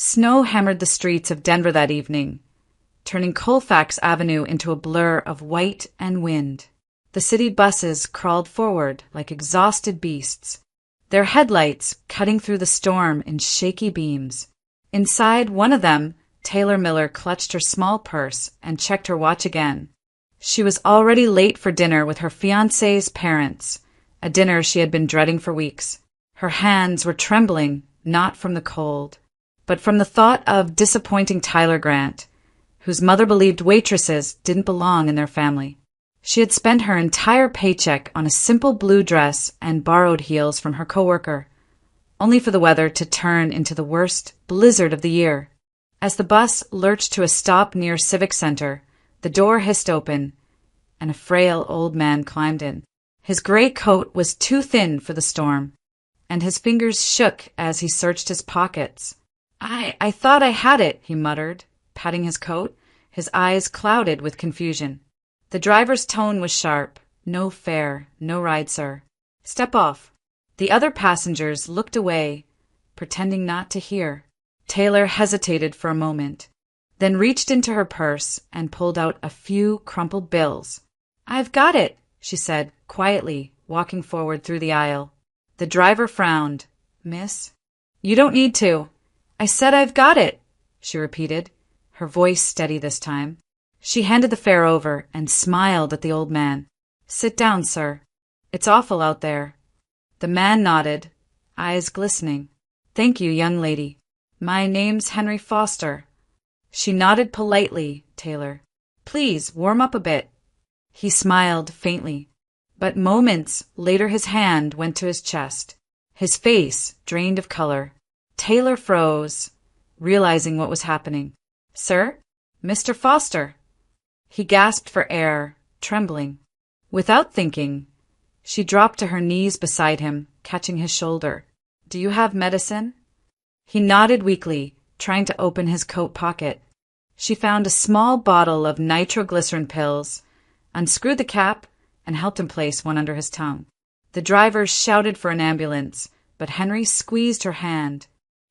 Snow hammered the streets of Denver that evening, turning Colfax Avenue into a blur of white and wind. The city buses crawled forward like exhausted beasts, their headlights cutting through the storm in shaky beams. Inside one of them, Taylor Miller clutched her small purse and checked her watch again. She was already late for dinner with her fiancé's parents, a dinner she had been dreading for weeks. Her hands were trembling, not from the cold, but from the thought of disappointing Tyler Grant, whose mother believed waitresses didn't belong in their family. She had spent her entire paycheck on a simple blue dress and borrowed heels from her coworker, only for the weather to turn into the worst blizzard of the year. As the bus lurched to a stop near Civic Center, the door hissed open, and a frail old man climbed in. His gray coat was too thin for the storm, and his fingers shook as he searched his pockets. I thought I had it," he muttered, patting his coat, his eyes clouded with confusion. The driver's tone was sharp. "No fare, no ride, sir. Step off." The other passengers looked away, pretending not to hear. Taylor hesitated for a moment, then reached into her purse and pulled out a few crumpled bills. "I've got it," she said, quietly, walking forward through the aisle. The driver frowned. "Miss?" "You don't need to. I said I've got it," she repeated, her voice steady this time. She handed the fare over and smiled at the old man. "Sit down, sir. It's awful out there." The man nodded, eyes glistening. "Thank you, young lady. My name's Henry Foster." She nodded politely, Taylor. "Please, warm up a bit." He smiled faintly, but moments later his hand went to his chest, his face drained of color. Taylor froze, realizing what was happening. "Sir? Mr. Foster." He gasped for air, trembling. Without thinking, she dropped to her knees beside him, catching his shoulder. "Do you have medicine?" He nodded weakly, trying to open his coat pocket. She found a small bottle of nitroglycerin pills, unscrewed the cap, and helped him place one under his tongue. The driver shouted for an ambulance, but Henry squeezed her hand.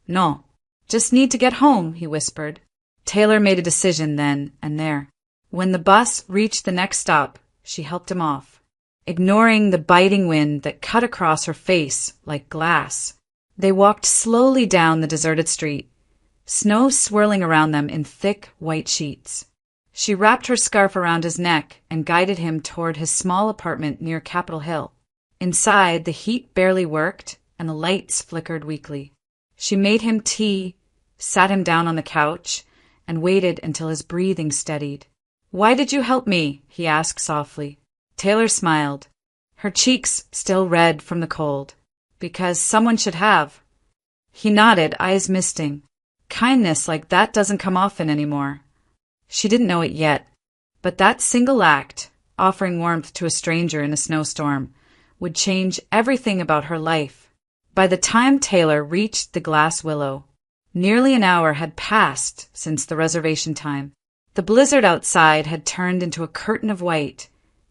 "No, just need to get home," he whispered. Taylor made a decision then and there. When the bus reached the next stop, she helped him off, ignoring the biting wind that cut across her face like glass. They walked slowly down the deserted street, snow swirling around them in thick white sheets. She wrapped her scarf around his neck and guided him toward his small apartment near Capitol Hill. Inside, the heat barely worked and the lights flickered weakly. She made him tea, sat him down on the couch, and waited until his breathing steadied. "Why did you help me?" he asked softly. Taylor smiled, her cheeks still red from the cold. "Because someone should have." He nodded, eyes misting. Kindness like that doesn't come often anymore. She didn't know it yet, but that single act, offering warmth to a stranger in a snowstorm, would change everything about her life. By the time Taylor reached the Glass Willow, nearly an hour had passed since the reservation time. The blizzard outside had turned into a curtain of white,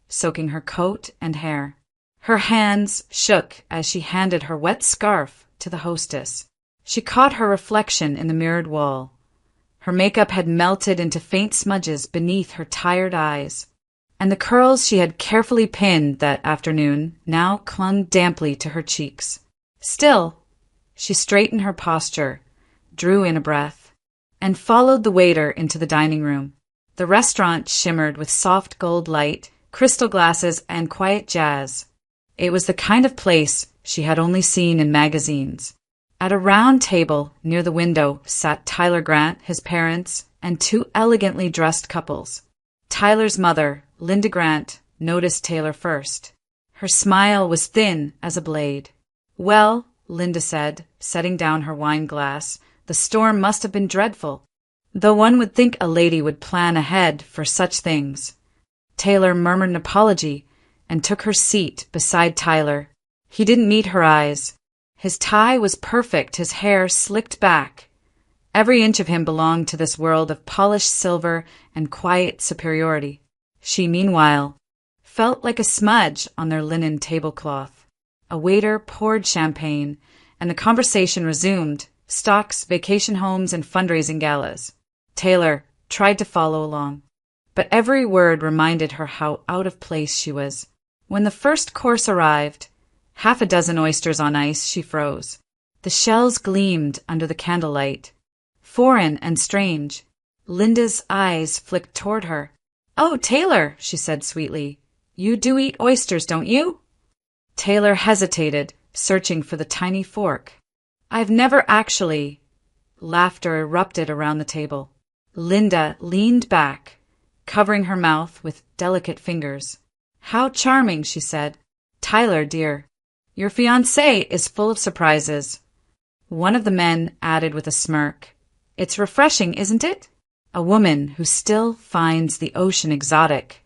soaking her coat and hair. Her hands shook as she handed her wet scarf to the hostess. She caught her reflection in the mirrored wall. Her makeup had melted into faint smudges beneath her tired eyes, and the curls she had carefully pinned that afternoon now clung damply to her cheeks. Still, she straightened her posture, drew in a breath, and followed the waiter into the dining room. The restaurant shimmered with soft gold light, crystal glasses, and quiet jazz. It was the kind of place she had only seen in magazines. At a round table near the window sat Tyler Grant, his parents, and two elegantly dressed couples. Tyler's mother, Linda Grant, noticed Taylor first. Her smile was thin as a blade. "Well," Linda said, setting down her wine glass, "the storm must have been dreadful. Though one would think a lady would plan ahead for such things." Taylor murmured an apology and took her seat beside Tyler. He didn't meet her eyes. His tie was perfect, his hair slicked back. Every inch of him belonged to this world of polished silver and quiet superiority. She, meanwhile, felt like a smudge on their linen tablecloth. A waiter poured champagne, and the conversation resumed stocks, vacation homes, and fundraising galas. Taylor tried to follow along, but every word reminded her how out of place she was. When the first course arrived, half a dozen oysters on ice, she froze. The shells gleamed under the candlelight. Foreign and strange. Linda's eyes flicked toward her. "Oh, Taylor," she said sweetly. "You do eat oysters, don't you?" Taylor hesitated, searching for the tiny fork. "I've never actually." Laughter erupted around the table. Linda leaned back, covering her mouth with delicate fingers. "How charming," she said. "Tyler, dear, your fiancé is full of surprises." One of the men added with a smirk, "It's refreshing, isn't it? A woman who still finds the ocean exotic."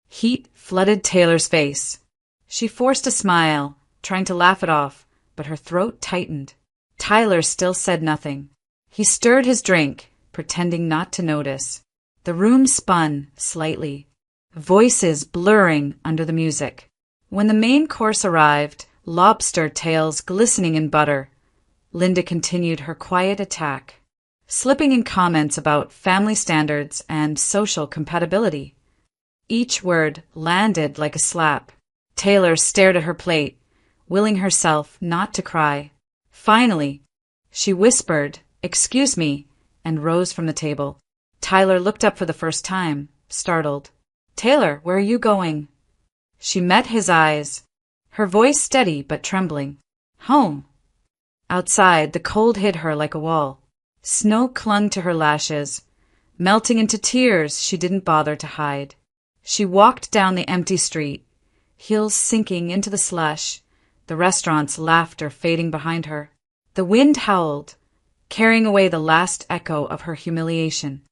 Heat flooded Taylor's face. She forced a smile, trying to laugh it off, but her throat tightened. Tyler still said nothing. He stirred his drink, pretending not to notice. The room spun slightly, voices blurring under the music. When the main course arrived, lobster tails glistening in butter, Linda continued her quiet attack, slipping in comments about family standards and social compatibility. Each word landed like a slap. Taylor stared at her plate, willing herself not to cry. Finally, she whispered, "Excuse me," and rose from the table. Tyler looked up for the first time, startled. "Taylor, where are you going?" She met his eyes, her voice steady but trembling. "Home." Outside, the cold hit her like a wall. Snow clung to her lashes, melting into tears she didn't bother to hide. She walked down the empty street, heels sinking into the slush, the restaurant's laughter fading behind her. The wind howled, carrying away the last echo of her humiliation.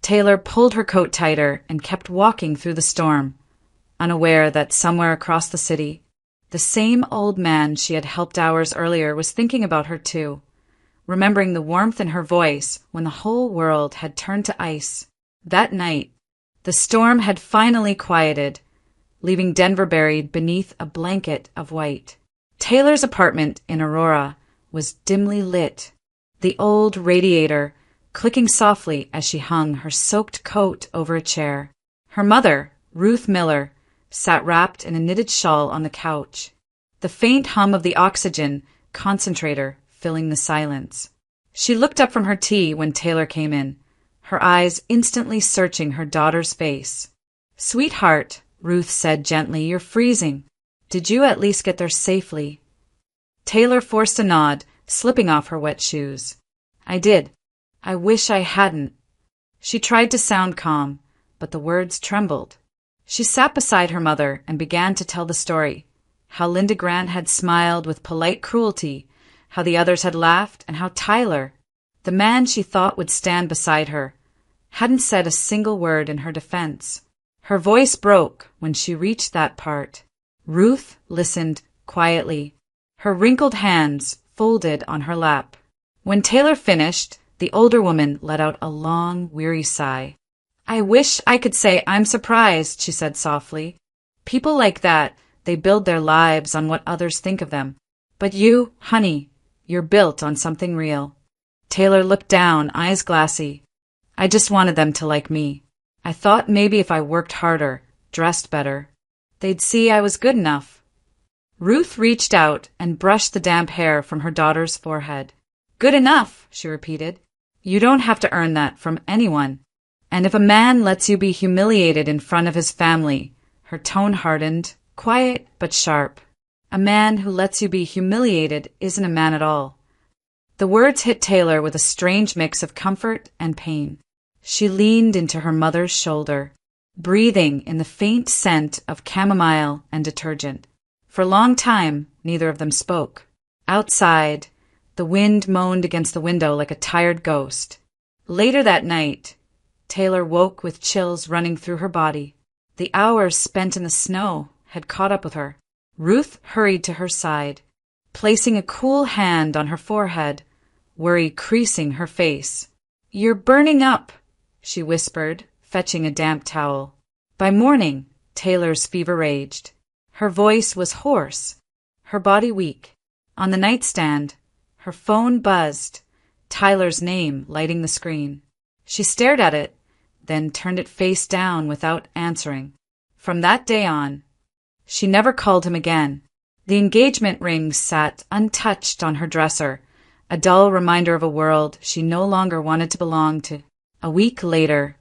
Taylor pulled her coat tighter and kept walking through the storm, unaware that somewhere across the city, the same old man she had helped hours earlier was thinking about her too, remembering the warmth in her voice when the whole world had turned to ice. That night, the storm had finally quieted, leaving Denver buried beneath a blanket of white. Taylor's apartment in Aurora was dimly lit, the old radiator clicking softly as she hung her soaked coat over a chair. Her mother, Ruth Miller, sat wrapped in a knitted shawl on the couch, the faint hum of the oxygen concentrator filling the silence. She looked up from her tea when Taylor came in, her eyes instantly searching her daughter's face. "Sweetheart," Ruth said gently, "you're freezing. Did you at least get there safely?" Taylor forced a nod, slipping off her wet shoes. "I did. I wish I hadn't." She tried to sound calm, but the words trembled. She sat beside her mother and began to tell the story, how Linda Grant had smiled with polite cruelty, how the others had laughed, and how Tyler, the man she thought would stand beside her, hadn't said a single word in her defense. Her voice broke when she reached that part. Ruth listened quietly, her wrinkled hands folded on her lap. When Taylor finished, the older woman let out a long, weary sigh. "I wish I could say I'm surprised," she said softly. "People like that, they build their lives on what others think of them. But you, honey, you're built on something real." Taylor looked down, eyes glassy. "I just wanted them to like me. I thought maybe if I worked harder, dressed better, they'd see I was good enough." Ruth reached out and brushed the damp hair from her daughter's forehead. "Good enough," she repeated. "You don't have to earn that from anyone. And if a man lets you be humiliated in front of his family," her tone hardened, quiet but sharp, "a man who lets you be humiliated isn't a man at all." The words hit Taylor with a strange mix of comfort and pain. She leaned into her mother's shoulder, breathing in the faint scent of chamomile and detergent. For a long time, neither of them spoke. Outside, the wind moaned against the window like a tired ghost. Later that night, Taylor woke with chills running through her body. The hours spent in the snow had caught up with her. Ruth hurried to her side, placing a cool hand on her forehead, worry creasing her face. "You're burning up," she whispered, fetching a damp towel. By morning, Taylor's fever raged. Her voice was hoarse, her body weak. On the nightstand, her phone buzzed, Tyler's name lighting the screen. She stared at it, then turned it face down without answering. From that day on, she never called him again. The engagement ring sat untouched on her dresser, a dull reminder of a world she no longer wanted to belong to. A week later,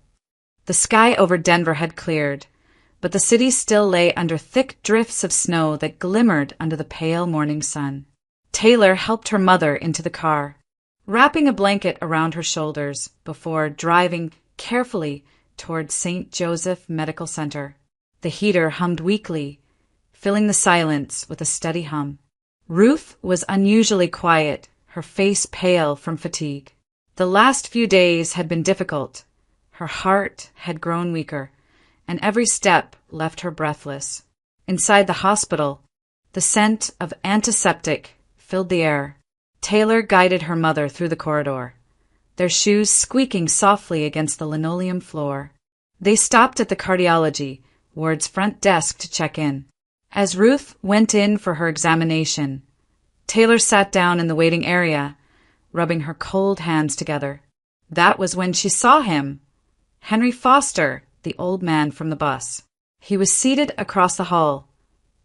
the sky over Denver had cleared, but the city still lay under thick drifts of snow that glimmered under the pale morning sun. Taylor helped her mother into the car, wrapping a blanket around her shoulders before driving carefully toward St. Joseph Medical Center. The heater hummed weakly, filling the silence with a steady hum. Ruth was unusually quiet, her face pale from fatigue. The last few days had been difficult. Her heart had grown weaker, and every step left her breathless. Inside the hospital, the scent of antiseptic filled the air. Taylor guided her mother through the corridor, their shoes squeaking softly against the linoleum floor. They stopped at the cardiology ward's front desk to check in. As Ruth went in for her examination, Taylor sat down in the waiting area, rubbing her cold hands together. That was when she saw him. Henry Foster, the old man from the bus. He was seated across the hall,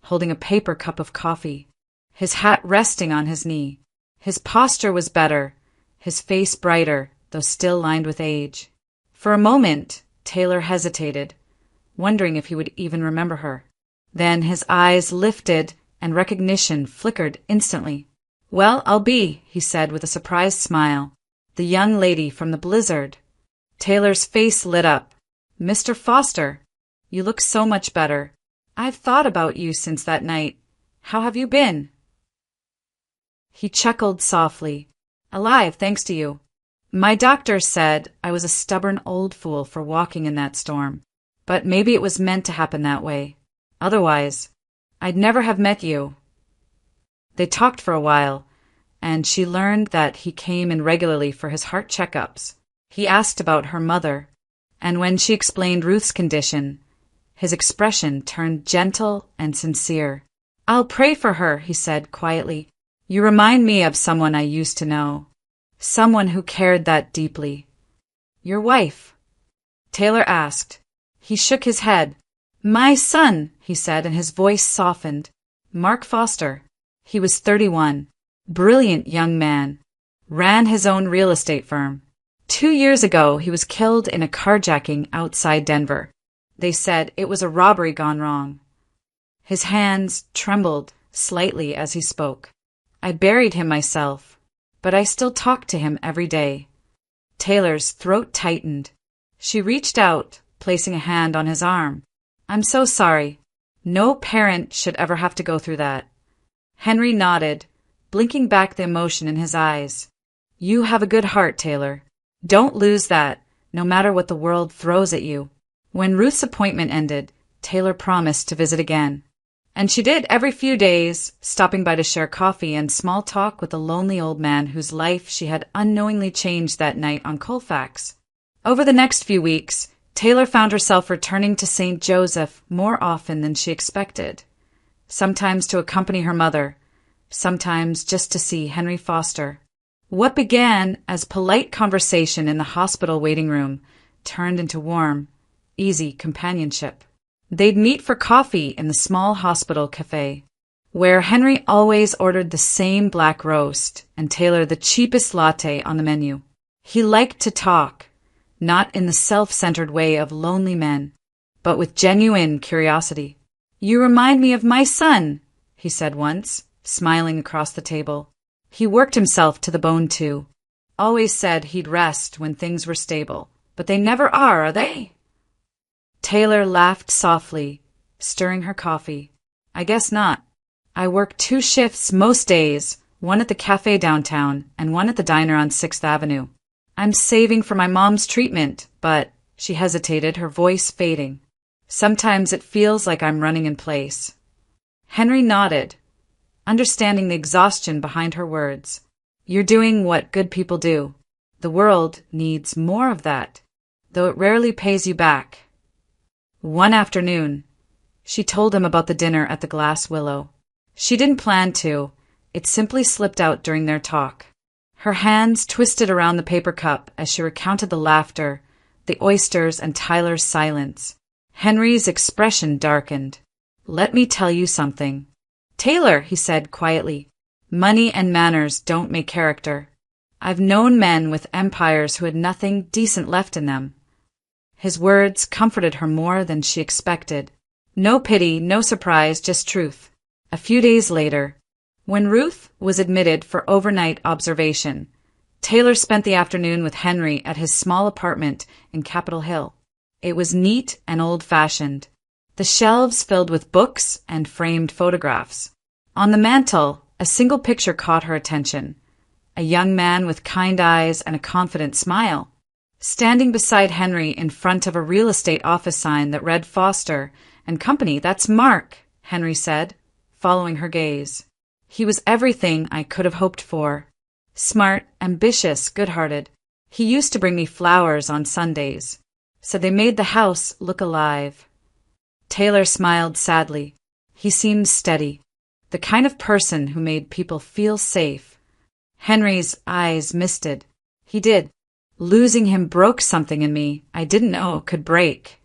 holding a paper cup of coffee, his hat resting on his knee. His posture was better, his face brighter, though still lined with age. For a moment, Taylor hesitated, wondering if he would even remember her. Then his eyes lifted and recognition flickered instantly. "Well, I'll be," he said with a surprised smile. "The young lady from the blizzard." Taylor's face lit up. "Mr. Foster, you look so much better. I've thought about you since that night. How have you been?" He chuckled softly. "Alive, thanks to you. My doctor said I was a stubborn old fool for walking in that storm, but maybe it was meant to happen that way. Otherwise, I'd never have met you." They talked for a while, and she learned that he came in regularly for his heart checkups. He asked about her mother, and when she explained Ruth's condition, his expression turned gentle and sincere. "I'll pray for her," he said quietly. "You remind me of someone I used to know, someone who cared that deeply." "Your wife?" Taylor asked. He shook his head. "My son," he said, and his voice softened. "Mark Foster." He was 31, brilliant young man, ran his own real estate firm. 2 years ago, he was killed in a carjacking outside Denver. They said it was a robbery gone wrong. His hands trembled slightly as he spoke. "I buried him myself, but I still talk to him every day." Taylor's throat tightened. She reached out, placing a hand on his arm. "I'm so sorry. No parent should ever have to go through that." Henry nodded, blinking back the emotion in his eyes. "You have a good heart, Taylor. Don't lose that, no matter what the world throws at you." When Ruth's appointment ended, Taylor promised to visit again. And she did every few days, stopping by to share coffee and small talk with the lonely old man whose life she had unknowingly changed that night on Colfax. Over the next few weeks, Taylor found herself returning to St. Joseph more often than she expected. Sometimes to accompany her mother, sometimes just to see Henry Foster. What began as polite conversation in the hospital waiting room turned into warm, easy companionship. They'd meet for coffee in the small hospital cafe, where Henry always ordered the same black roast and Taylor the cheapest latte on the menu. He liked to talk, not in the self-centered way of lonely men, but with genuine curiosity. "You remind me of my son," he said once, smiling across the table. He worked himself to the bone too. Always said he'd rest when things were stable, but they never are they? Taylor laughed softly, stirring her coffee. "I guess not. I work 2 shifts most days, one at the cafe downtown and one at the diner on 6th Avenue. I'm saving for my mom's treatment, but," she hesitated, her voice fading, "sometimes it feels like I'm running in place." Henry nodded, understanding the exhaustion behind her words. "You're doing what good people do. The world needs more of that, though it rarely pays you back." One afternoon, she told him about the dinner at the Glass Willow. She didn't plan to. It simply slipped out during their talk. Her hands twisted around the paper cup as she recounted the laughter, the oysters, and Tyler's silence. Henry's expression darkened. "Let me tell you something." "Taylor," he said quietly, "money and manners don't make character. I've known men with empires who had nothing decent left in them." His words comforted her more than she expected. No pity, no surprise, just truth. A few days later, when Ruth was admitted for overnight observation, Taylor spent the afternoon with Henry at his small apartment in Capitol Hill. It was neat and old-fashioned, the shelves filled with books and framed photographs. On the mantel, a single picture caught her attention, a young man with kind eyes and a confident smile. Standing beside Henry in front of a real estate office sign that read Foster and Company. "That's Mark," Henry said, following her gaze. "He was everything I could have hoped for. Smart, ambitious, good-hearted. He used to bring me flowers on Sundays. Said they made the house look alive." Taylor smiled sadly. He seemed steady, the kind of person who made people feel safe. Henry's eyes misted. "He did. Losing him broke something in me I didn't know could break."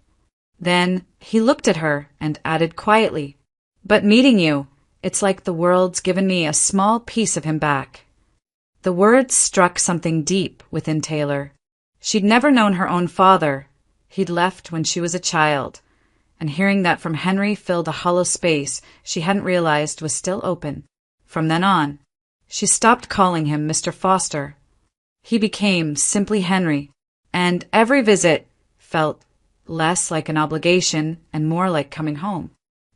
Then he looked at her and added quietly, "But meeting you, it's like the world's given me a small piece of him back." The words struck something deep within Taylor. She'd never known her own father. He'd left when she was a child, and hearing that from Henry filled a hollow space she hadn't realized was still open. From then on, she stopped calling him Mr. Foster. He became simply Henry, and every visit felt less like an obligation and more like coming home.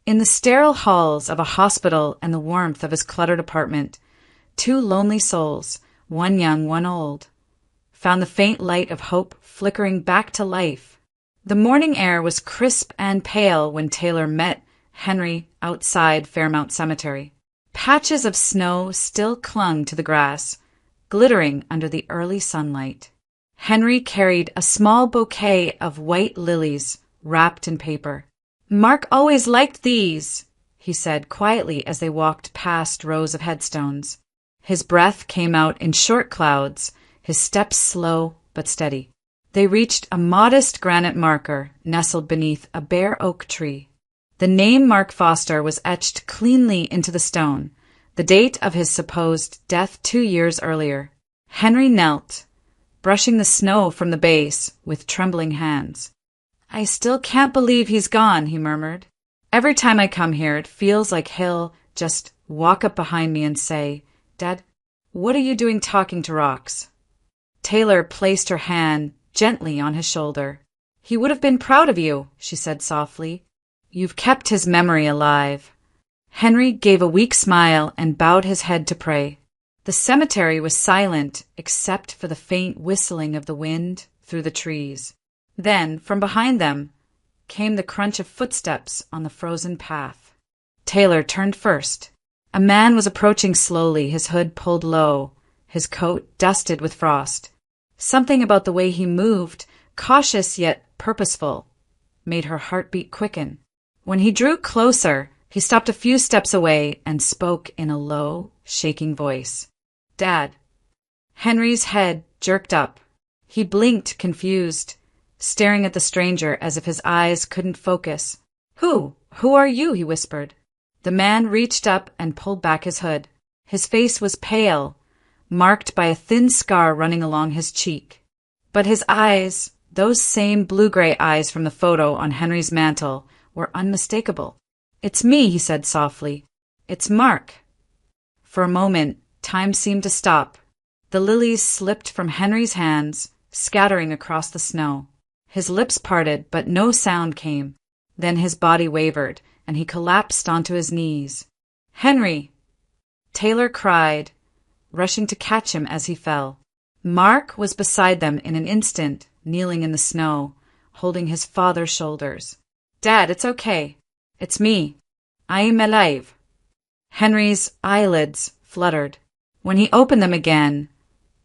In the sterile halls of a hospital and the warmth of his cluttered apartment, two lonely souls, one young, one old, found the faint light of hope flickering back to life. The morning air was crisp and pale when Taylor met Henry outside Fairmount Cemetery. Patches of snow still clung to the grass, glittering under the early sunlight. Henry carried a small bouquet of white lilies wrapped in paper. "Mark always liked these," he said quietly as they walked past rows of headstones. His breath came out in short clouds, his steps slow but steady. They reached a modest granite marker nestled beneath a bare oak tree. The name Mark Foster was etched cleanly into the stone, the date of his supposed death 2 years earlier. Henry knelt, brushing the snow from the base with trembling hands. "I still can't believe he's gone," he murmured. "Every time I come here, it feels like he'll just walk up behind me and say, 'Dad, what are you doing talking to rocks?'" Taylor placed her hand gently on his shoulder. "He would have been proud of you," she said softly. "You've kept his memory alive." Henry gave a weak smile and bowed his head to pray. The cemetery was silent except for the faint whistling of the wind through the trees. Then, from behind them, came the crunch of footsteps on the frozen path. Taylor turned first. A man was approaching slowly, his hood pulled low, his coat dusted with frost. Something about the way he moved, cautious yet purposeful, made her heartbeat quicken. When he drew closer, he stopped a few steps away and spoke in a low, shaking voice. "Dad." Henry's head jerked up. He blinked, confused, staring at the stranger as if his eyes couldn't focus. Who are you?" he whispered. The man reached up and pulled back his hood. His face was pale, marked by a thin scar running along his cheek. But his eyes, those same blue-gray eyes from the photo on Henry's mantel, were unmistakable. "It's me," he said softly. "It's Mark." For a moment, time seemed to stop. The lilies slipped from Henry's hands, scattering across the snow. His lips parted, but no sound came. Then his body wavered, and he collapsed onto his knees. "Henry!" Taylor cried, rushing to catch him as he fell. Mark was beside them in an instant, kneeling in the snow, holding his father's shoulders. "Dad, it's okay. It's me. I am alive." Henry's eyelids fluttered. When he opened them again,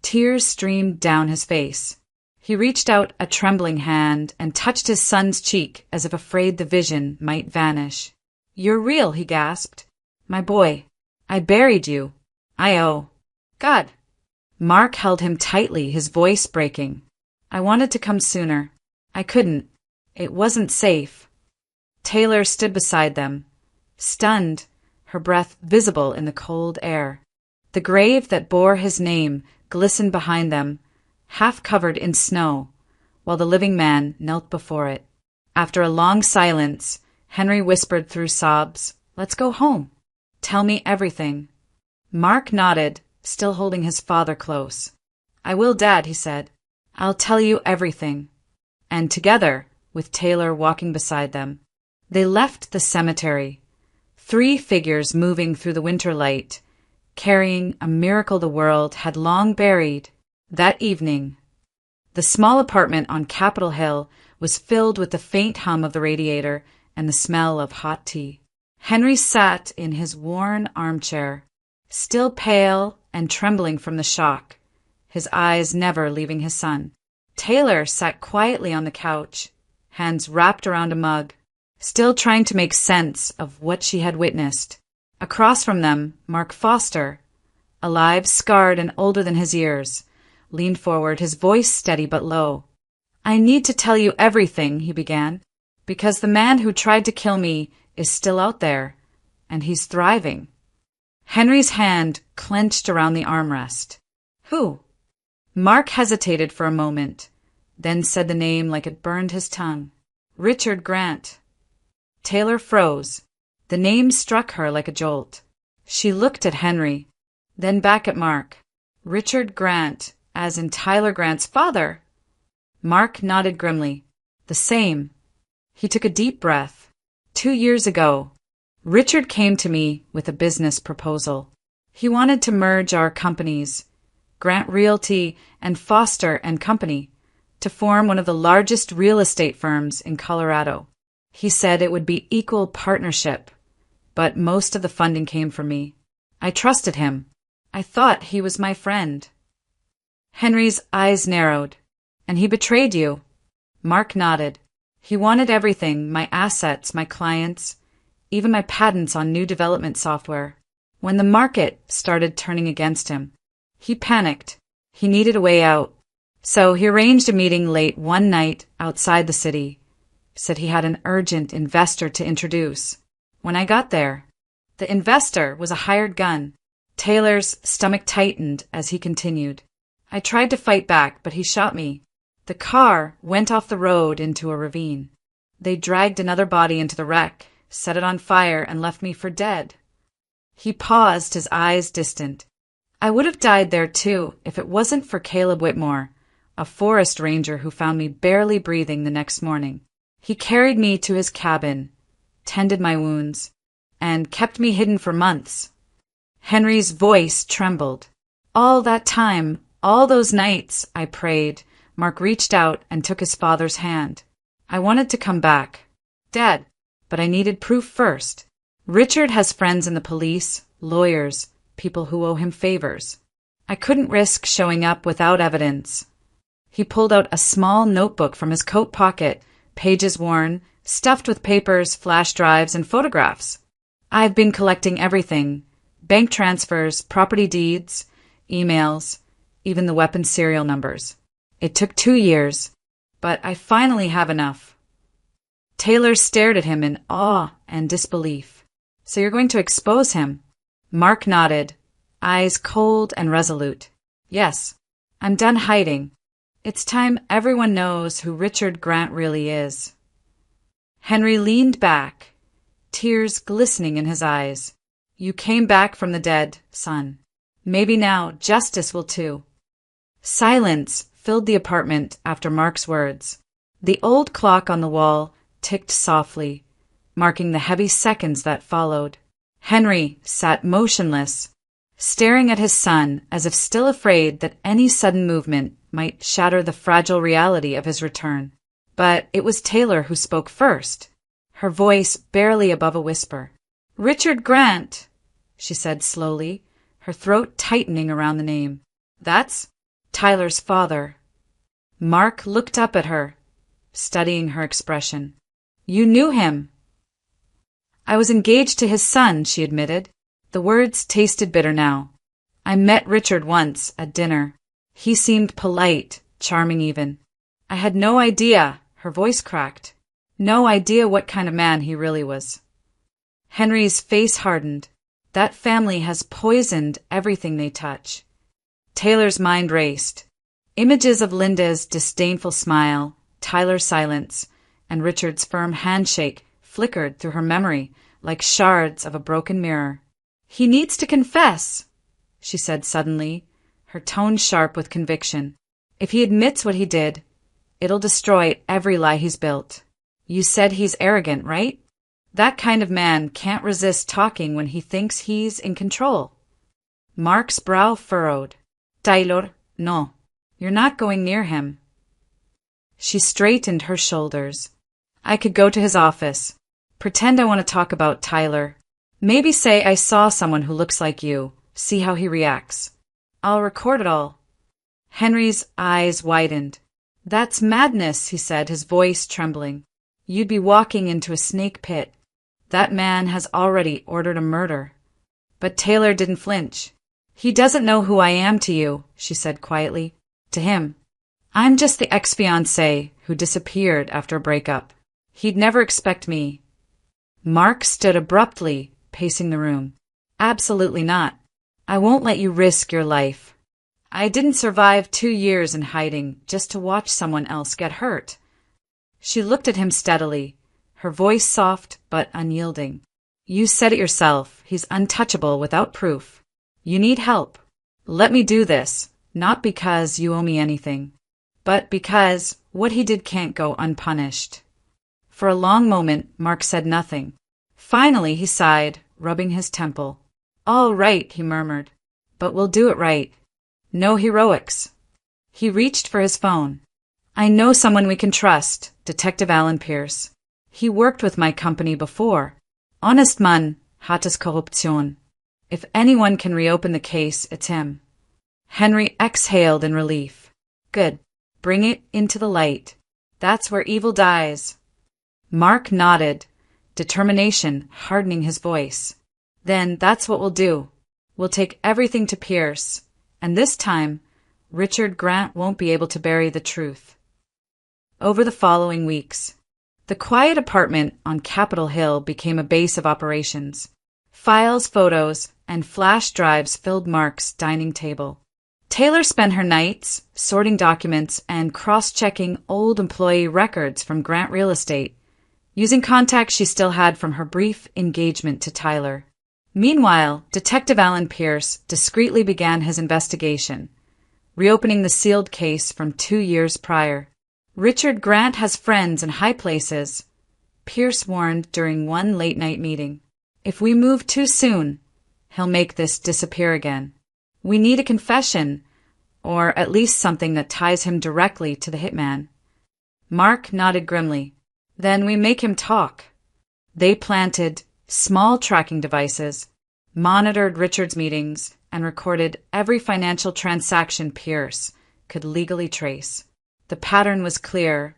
tears streamed down his face. He reached out a trembling hand and touched his son's cheek as if afraid the vision might vanish. "You're real," he gasped. "My boy, I buried you. I owe God." Mark held him tightly, his voice breaking. I wanted to come sooner. I couldn't. It wasn't safe. Taylor stood beside them, stunned, her breath visible in the cold air. The grave that bore his name glistened behind them, half covered in snow, while the living man knelt before it. After a long silence, Henry whispered through sobs, "Let's go home. Tell me everything." Mark nodded, still holding his father close. "I will, Dad," he said. "I'll tell you everything." And together, with Taylor walking beside them, they left the cemetery, 3 figures moving through the winter light, carrying a miracle the world had long buried. That evening, the small apartment on Capitol Hill was filled with the faint hum of the radiator and the smell of hot tea. Henry sat in his worn armchair, still pale and trembling from the shock, his eyes never leaving his son. Taylor sat quietly on the couch, hands wrapped around a mug, still trying to make sense of what she had witnessed. Across from them, Mark Foster, alive, scarred, and older than his years, leaned forward, his voice steady but low. "I need to tell you everything," he began, "because the man who tried to kill me is still out there, and he's thriving." Henry's hand clenched around the armrest. "Who?" Mark hesitated for a moment, then said the name like it burned his tongue. "Richard Grant." Taylor froze. The name struck her like a jolt. She looked at Henry, then back at Mark. "Richard Grant, as in Tyler Grant's father?" Mark nodded grimly. "The same." He took a deep breath. 2 years ago, Richard came to me with a business proposal. He wanted to merge our companies, Grant Realty and Foster and Company, to form one of the largest real estate firms in Colorado. He said it would be equal partnership, but most of the funding came from me. I trusted him. I thought he was my friend. Henry's eyes narrowed. "And he betrayed you?" Mark nodded. "He wanted everything, my assets, my clients, even my patents on new development software. When the market started turning against him, he panicked. He needed a way out. So he arranged a meeting late one night outside the city. Said he had an urgent investor to introduce. When I got there, the investor was a hired gun." Taylor's stomach tightened as he continued. "I tried to fight back, but he shot me. The car went off the road into a ravine. They dragged another body into the wreck, set it on fire, and left me for dead." He paused, his eyes distant. "I would have died there too if it wasn't for Caleb Whitmore, a forest ranger who found me barely breathing the next morning. He carried me to his cabin, tended my wounds, and kept me hidden for months." Henry's voice trembled. "All that time, all those nights, I prayed." Mark reached out and took his father's hand. "I wanted to come back, Dad, but I needed proof first. Richard has friends in the police, lawyers, people who owe him favors. I couldn't risk showing up without evidence." He pulled out a small notebook from his coat pocket, pages worn, stuffed with papers, flash drives, and photographs. "I've been collecting everything. Bank transfers, property deeds, emails, even the weapon serial numbers. It took 2 years, but I finally have enough." Taylor stared at him in awe and disbelief. "So you're going to expose him?" Mark nodded, eyes cold and resolute. "Yes, I'm done hiding. It's time everyone knows who Richard Grant really is." Henry leaned back, tears glistening in his eyes. "You came back from the dead, son. Maybe now justice will too." Silence filled the apartment after Mark's words. The old clock on the wall ticked softly, marking the heavy seconds that followed. Henry sat motionless, staring at his son as if still afraid that any sudden movement might shatter the fragile reality of his return. But it was Taylor who spoke first, her voice barely above a whisper. "Richard Grant," she said slowly, her throat tightening around the name. "That's Tyler's father." Mark looked up at her, studying her expression. "You knew him." "I was engaged to his son," she admitted. The words tasted bitter now. I met Richard once at dinner. He seemed polite, charming even. I had no idea, her voice cracked. No idea what kind of man he really was. Henry's face hardened. That family has poisoned everything they touch. Taylor's mind raced. Images of Linda's disdainful smile, Tyler's silence, and Richard's firm handshake flickered through her memory like shards of a broken mirror. "He needs to confess," she said suddenly, her tone sharp with conviction. "If he admits what he did, it'll destroy every lie he's built. You said he's arrogant, right? That kind of man can't resist talking when he thinks he's in control." Mark's brow furrowed. "Taylor, no. You're not going near him." She straightened her shoulders. "I could go to his office. Pretend I want to talk about Tyler. Maybe say I saw someone who looks like you. See how he reacts. I'll record it all." Henry's eyes widened. "That's madness," he said, his voice trembling. "You'd be walking into a snake pit. That man has already ordered a murder." But Taylor didn't flinch. "He doesn't know who I am to you," she said quietly. "To him, I'm just the ex-fiancé who disappeared after a breakup. He'd never expect me." Mark stood abruptly, pacing the room. "Absolutely not. I won't let you risk your life. I didn't survive 2 years in hiding just to watch someone else get hurt." She looked at him steadily, her voice soft but unyielding. "You said it yourself. He's untouchable without proof. You need help. Let me do this, not because you owe me anything, but because what he did can't go unpunished." For a long moment, Mark said nothing. Finally, he sighed, rubbing his temple. "All right," he murmured, "but we'll do it right. No heroics." He reached for his phone. "I know someone we can trust, Detective Alan Pierce. He worked with my company before. Honest man, hatas korruption. If anyone can reopen the case, it's him." Henry exhaled in relief. "Good. Bring it into the light. That's where evil dies." Mark nodded, determination hardening his voice. "Then that's what we'll do. We'll take everything to Pierce, and this time, Richard Grant won't be able to bury the truth." Over the following weeks, the quiet apartment on Capitol Hill became a base of operations. Files, photos, and flash drives filled Mark's dining table. Taylor spent her nights sorting documents and cross-checking old employee records from Grant Real Estate, using contacts she still had from her brief engagement to Tyler. Meanwhile, Detective Alan Pierce discreetly began his investigation, reopening the sealed case from 2 years prior. "Richard Grant has friends in high places," Pierce warned during one late-night meeting. "If we move too soon, he'll make this disappear again. We need a confession, or at least something that ties him directly to the hitman." Mark nodded grimly. "Then we make him talk." They planted small tracking devices, monitored Richard's meetings, and recorded every financial transaction Pierce could legally trace. The pattern was clear: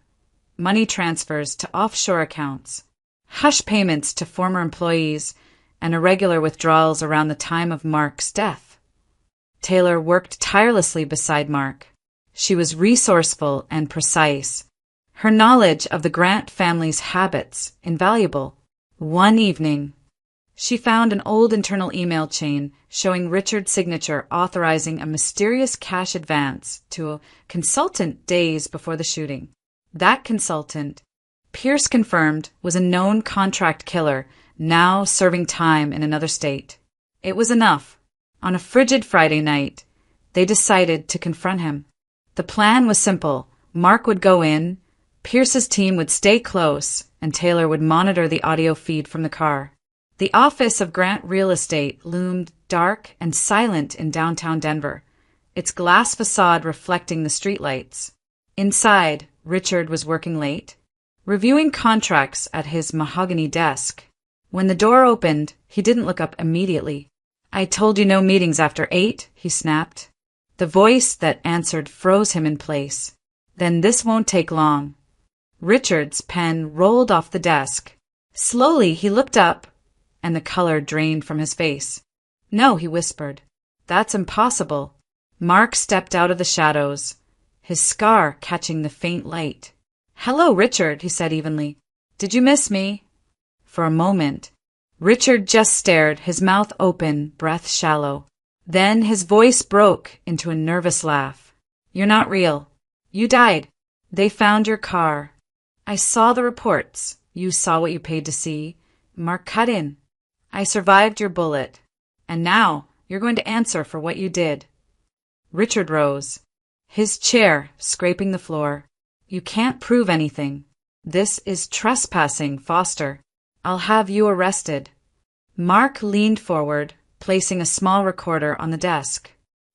money transfers to offshore accounts, hush payments to former employees, and irregular withdrawals around the time of Mark's death. Taylor worked tirelessly beside Mark. She was resourceful and precise, her knowledge of the Grant family's habits invaluable. One evening, she found an old internal email chain showing Richard's signature authorizing a mysterious cash advance to a consultant days before the shooting. That consultant, Pierce confirmed, was a known contract killer now serving time in another state. It was enough. On a frigid Friday night, they decided to confront him. The plan was simple. Mark would go in, Pierce's team would stay close, and Taylor would monitor the audio feed from the car. The office of Grant Real Estate loomed dark and silent in downtown Denver, its glass facade reflecting the streetlights. Inside, Richard was working late, reviewing contracts at his mahogany desk. When the door opened, he didn't look up immediately. "I told you no meetings after 8, he snapped. The voice that answered froze him in place. "Then this won't take long." Richard's pen rolled off the desk. Slowly he looked up, and the color drained from his face. "No," he whispered. That's impossible. Mark stepped out of the shadows, his scar catching the faint light. Hello, Richard, he said evenly. Did you miss me? For a moment, Richard just stared, his mouth open, breath shallow. Then his voice broke into a nervous laugh. You're not real. You died. They found your car. I saw the reports. You saw what you paid to see. Mark cut in. I survived your bullet. And now you're going to answer for what you did. Richard rose, his chair scraping the floor. You can't prove anything. This is trespassing, Foster. I'll have you arrested. Mark leaned forward, placing a small recorder on the desk.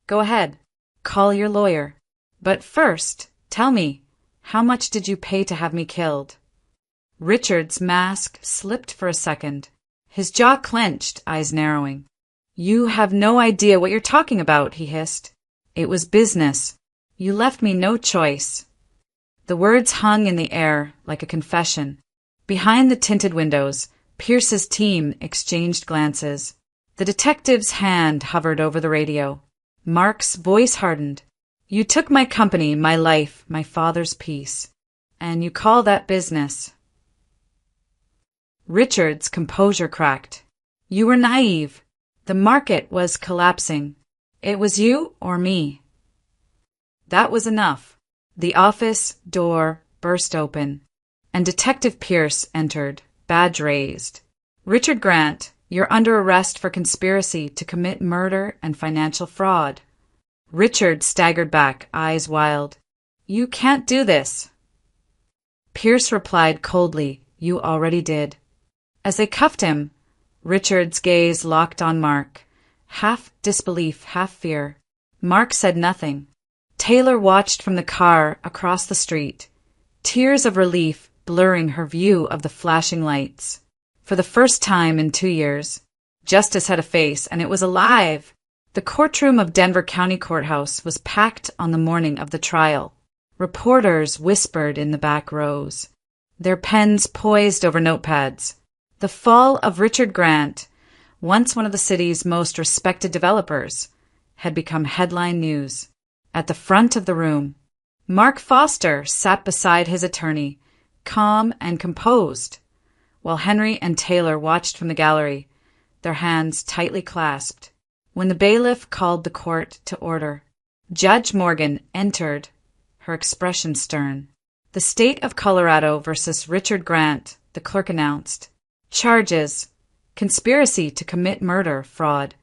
Go ahead. Call your lawyer. But first, tell me, how much did you pay to have me killed? Richard's mask slipped for a second. His jaw clenched, eyes narrowing. You have no idea what you're talking about, he hissed. It was business. You left me no choice. The words hung in the air like a confession. Behind the tinted windows, Pierce's team exchanged glances. The detective's hand hovered over the radio. Mark's voice hardened. You took my company, my life, my father's peace. And you call that business. Richard's composure cracked. You were naive. The market was collapsing. It was you or me. That was enough. The office door burst open, and Detective Pierce entered, badge raised. Richard Grant, you're under arrest for conspiracy to commit murder and financial fraud. Richard staggered back, eyes wild. You can't do this. Pierce replied coldly, You already did. As they cuffed him, Richard's gaze locked on Mark, half disbelief, half fear. Mark said nothing. Taylor watched from the car across the street, tears of relief blurring her view of the flashing lights. For the first time in 2 years, justice had a face, and it was alive. The courtroom of Denver County Courthouse was packed on the morning of the trial. Reporters whispered in the back rows, their pens poised over notepads. The fall of Richard Grant, once one of the city's most respected developers, had become headline news. At the front of the room, Mark Foster sat beside his attorney, calm and composed, while Henry and Taylor watched from the gallery, their hands tightly clasped. When the bailiff called the court to order, Judge Morgan entered, her expression stern. The state of Colorado versus Richard Grant, the clerk announced. Charges: conspiracy to commit murder, fraud,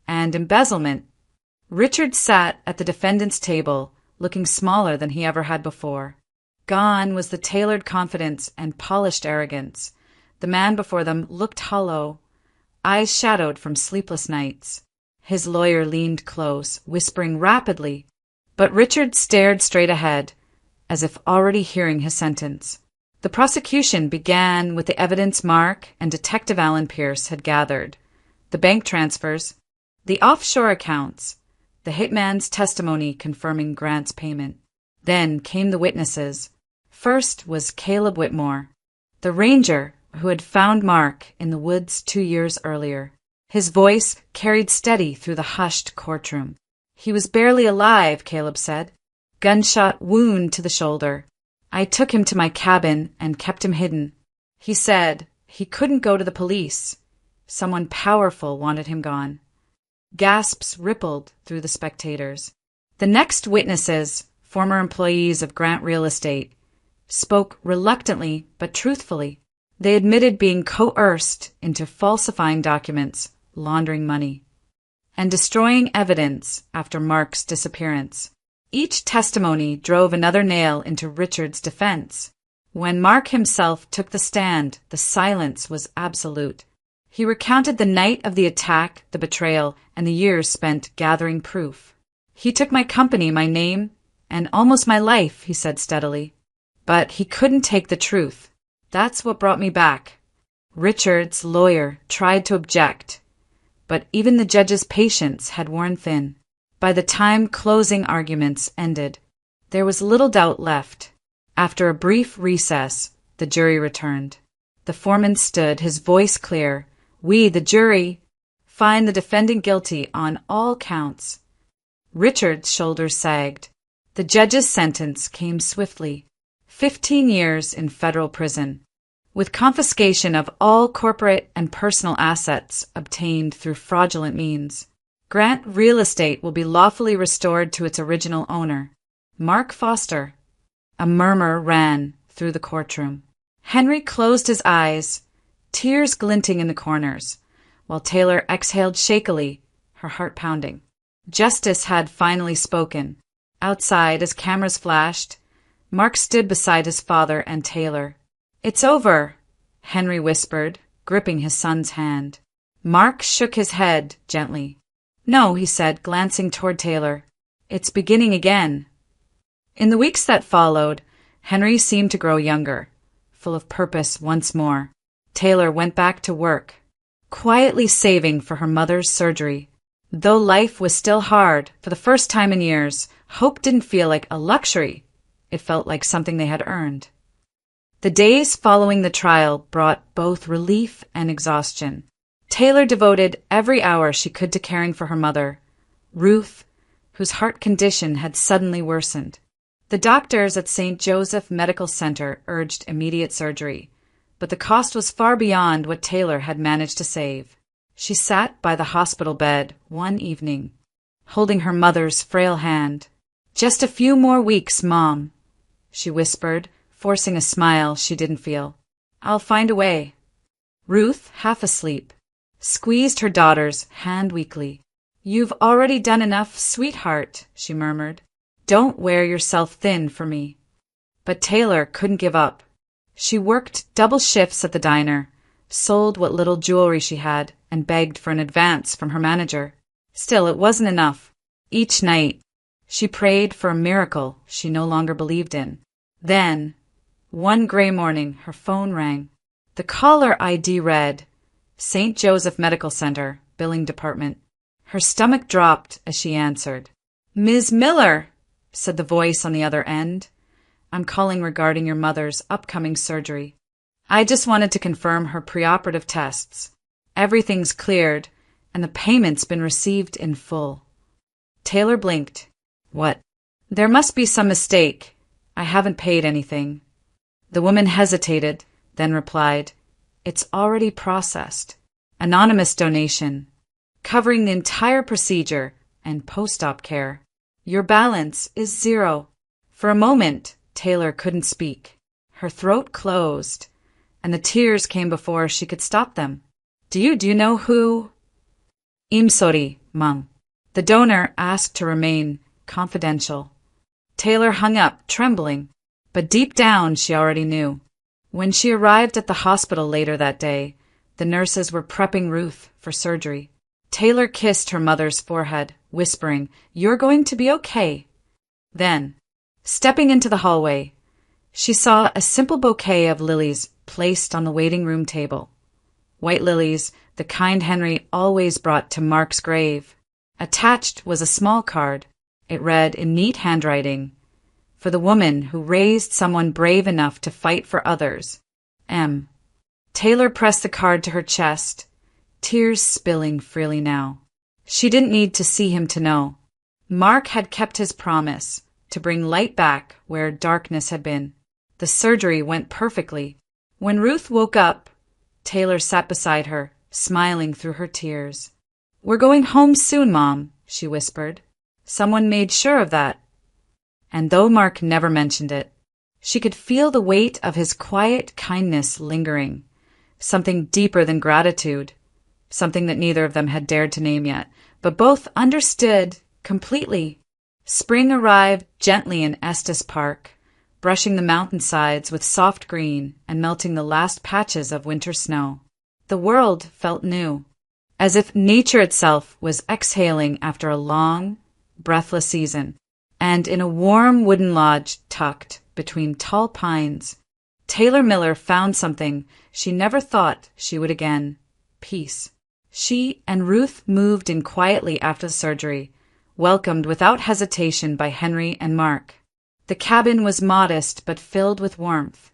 and embezzlement. Richard sat at the defendant's table, looking smaller than he ever had before. Gone was the tailored confidence and polished arrogance. The man before them looked hollow, eyes shadowed from sleepless nights. His lawyer leaned close, whispering rapidly, but Richard stared straight ahead, as if already hearing his sentence. The prosecution began with the evidence Mark and Detective Alan Pierce had gathered, the bank transfers, the offshore accounts, the hitman's testimony confirming Grant's payment. Then came the witnesses. First was Caleb Whitmore, the ranger who had found Mark in the woods 2 years earlier. His voice carried steady through the hushed courtroom. He was barely alive, Caleb said. Gunshot wound to the shoulder. I took him to my cabin and kept him hidden. He said he couldn't go to the police. Someone powerful wanted him gone. Gasps rippled through the spectators. The next witnesses, former employees of Grant Real Estate, spoke reluctantly but truthfully. They admitted being coerced into falsifying documents, laundering money, and destroying evidence after Mark's disappearance. Each testimony drove another nail into Richard's defense. When Mark himself took the stand, the silence was absolute. He recounted the night of the attack, the betrayal, and the years spent gathering proof. He took my company, my name, and almost my life, he said steadily. But he couldn't take the truth. That's what brought me back. Richard's lawyer tried to object, but even the judge's patience had worn thin. By the time closing arguments ended, there was little doubt left. After a brief recess, the jury returned. The foreman stood, his voice clear. We, the jury, find the defendant guilty on all counts. Richard's shoulders sagged. The judge's sentence came swiftly. 15 years in federal prison, with confiscation of all corporate and personal assets obtained through fraudulent means. Grant Real Estate will be lawfully restored to its original owner, Mark Foster. A murmur ran through the courtroom. Henry closed his eyes, tears glinting in the corners, while Taylor exhaled shakily, her heart pounding. Justice had finally spoken. Outside, as cameras flashed, Mark stood beside his father and Taylor. "It's over," Henry whispered, gripping his son's hand. Mark shook his head gently. "No," he said, glancing toward Taylor. "It's beginning again." In the weeks that followed, Henry seemed to grow younger, full of purpose once more. Taylor went back to work, quietly saving for her mother's surgery. Though life was still hard, for the first time in years, hope didn't feel like a luxury. It felt like something they had earned. The days following the trial brought both relief and exhaustion. Taylor devoted every hour she could to caring for her mother, Ruth, whose heart condition had suddenly worsened. The doctors at St. Joseph Medical Center urged immediate surgery, but the cost was far beyond what Taylor had managed to save. She sat by the hospital bed one evening, holding her mother's frail hand. "Just a few more weeks, Mom," she whispered, forcing a smile she didn't feel. "I'll find a way." Ruth, half asleep, squeezed her daughter's hand weakly. "You've already done enough, sweetheart," she murmured. "Don't wear yourself thin for me." But Taylor couldn't give up. She worked double shifts at the diner, sold what little jewelry she had, and begged for an advance from her manager. Still, it wasn't enough. Each night, she prayed for a miracle she no longer believed in. Then, one gray morning, her phone rang. The caller ID read, St. Joseph Medical Center, Billing Department. Her stomach dropped as she answered. "Ms. Miller," said the voice on the other end. "I'm calling regarding your mother's upcoming surgery. I just wanted to confirm her preoperative tests. Everything's cleared, and the payment's been received in full." Taylor blinked. "What?" "There must be some mistake. I haven't paid anything." The woman hesitated, then replied, "It's already processed. Anonymous donation, covering the entire procedure and post-op care. Your balance is 0. For a moment, Taylor couldn't speak. Her throat closed, and the tears came before she could stop them. Do you know who?" "I'm sorry, Mom." The donor asked to remain confidential. Taylor hung up, trembling, but deep down she already knew. When she arrived at the hospital later that day, the nurses were prepping Ruth for surgery. Taylor kissed her mother's forehead, whispering, "You're going to be okay." Then, stepping into the hallway, she saw a simple bouquet of lilies placed on the waiting room table. White lilies, the kind Henry always brought to Mark's grave. Attached was a small card. It read in neat handwriting, "For the woman who raised someone brave enough to fight for others, M." Taylor pressed the card to her chest, tears spilling freely now. She didn't need to see him to know. Mark had kept his promise to bring light back where darkness had been. The surgery went perfectly. When Ruth woke up, Taylor sat beside her, smiling through her tears. "We're going home soon, Mom," she whispered. "Someone made sure of that." And though Mark never mentioned it, she could feel the weight of his quiet kindness lingering, something deeper than gratitude, something that neither of them had dared to name yet, but both understood completely. Spring arrived gently in Estes Park, brushing the mountainsides with soft green and melting the last patches of winter snow. The world felt new, as if nature itself was exhaling after a long, breathless season. And in a warm wooden lodge tucked between tall pines, Taylor Miller found something she never thought she would again: peace. She and Ruth moved in quietly after the surgery, welcomed without hesitation by Henry and Mark. The cabin was modest but filled with warmth.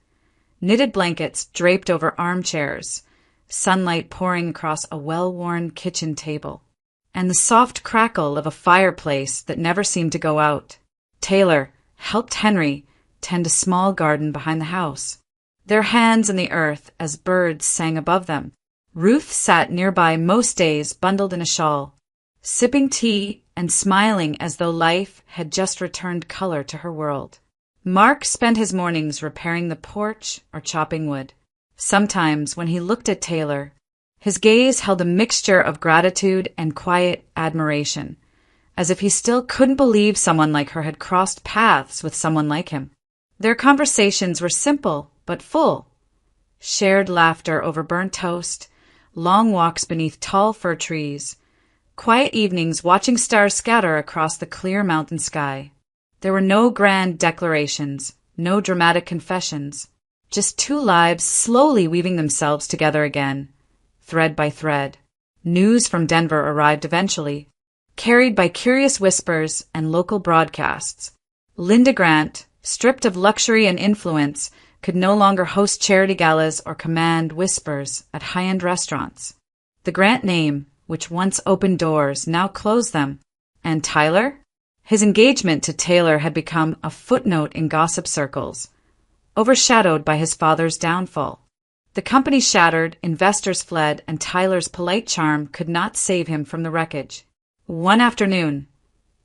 Knitted blankets draped over armchairs, sunlight pouring across a well-worn kitchen table, and the soft crackle of a fireplace that never seemed to go out. Taylor helped Henry tend a small garden behind the house, their hands in the earth as birds sang above them. Ruth sat nearby most days, bundled in a shawl, sipping tea and smiling as though life had just returned color to her world. Mark spent his mornings repairing the porch or chopping wood. Sometimes, when he looked at Taylor, his gaze held a mixture of gratitude and quiet admiration, as if he still couldn't believe someone like her had crossed paths with someone like him. Their conversations were simple but full. Shared laughter over burnt toast, long walks beneath tall fir trees, quiet evenings watching stars scatter across the clear mountain sky. There were no grand declarations, no dramatic confessions, just two lives slowly weaving themselves together again, thread by thread. News from Denver arrived eventually, carried by curious whispers and local broadcasts. Linda Grant, stripped of luxury and influence, could no longer host charity galas or command whispers at high-end restaurants. The Grant name, which once opened doors, now closed them. And Tyler? His engagement to Taylor had become a footnote in gossip circles, overshadowed by his father's downfall. The company shattered, investors fled, and Tyler's polite charm could not save him from the wreckage. One afternoon,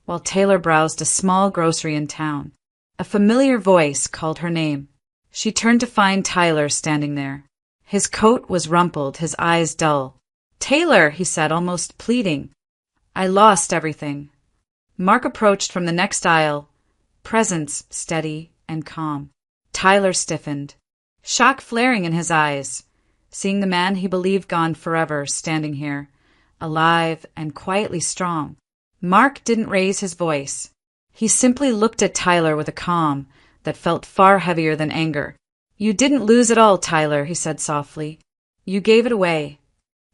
while Taylor browsed a small grocery in town, a familiar voice called her name. She turned to find Tyler standing there. His coat was rumpled, his eyes dull. "Taylor," he said, almost pleading. "I lost everything." Mark approached from the next aisle, presence steady and calm. Tyler stiffened, shock flaring in his eyes, seeing the man he believed gone forever standing here, alive and quietly strong. Mark didn't raise his voice. He simply looked at Tyler with a calm that felt far heavier than anger. "You didn't lose it all, Tyler," he said softly. "You gave it away."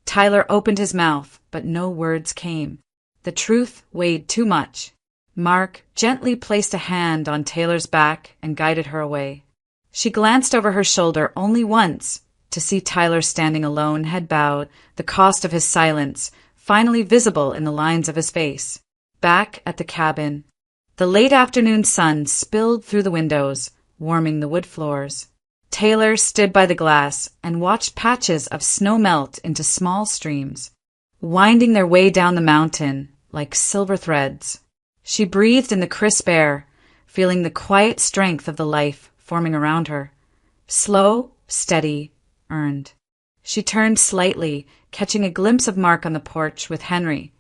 Tyler opened his mouth, but no words came. The truth weighed too much. Mark gently placed a hand on Taylor's back and guided her away. She glanced over her shoulder only once to see Tyler standing alone, head bowed, the cost of his silence finally visible in the lines of his face. Back at the cabin, the late afternoon sun spilled through the windows, warming the wood floors. Taylor stood by the glass and watched patches of snow melt into small streams, winding their way down the mountain like silver threads. She breathed in the crisp air, feeling the quiet strength of the life forming around her. Slow, steady, earned. She turned slightly, catching a glimpse of Mark on the porch with Henry,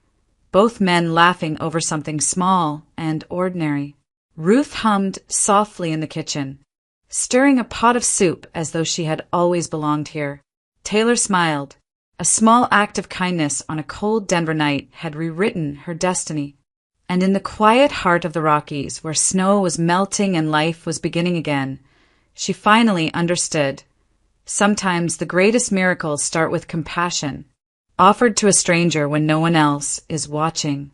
both men laughing over something small and ordinary. Ruth hummed softly in the kitchen, stirring a pot of soup as though she had always belonged here. Taylor smiled. A small act of kindness on a cold Denver night had rewritten her destiny. And in the quiet heart of the Rockies, where snow was melting and life was beginning again, she finally understood. Sometimes the greatest miracles start with compassion, offered to a stranger when no one else is watching.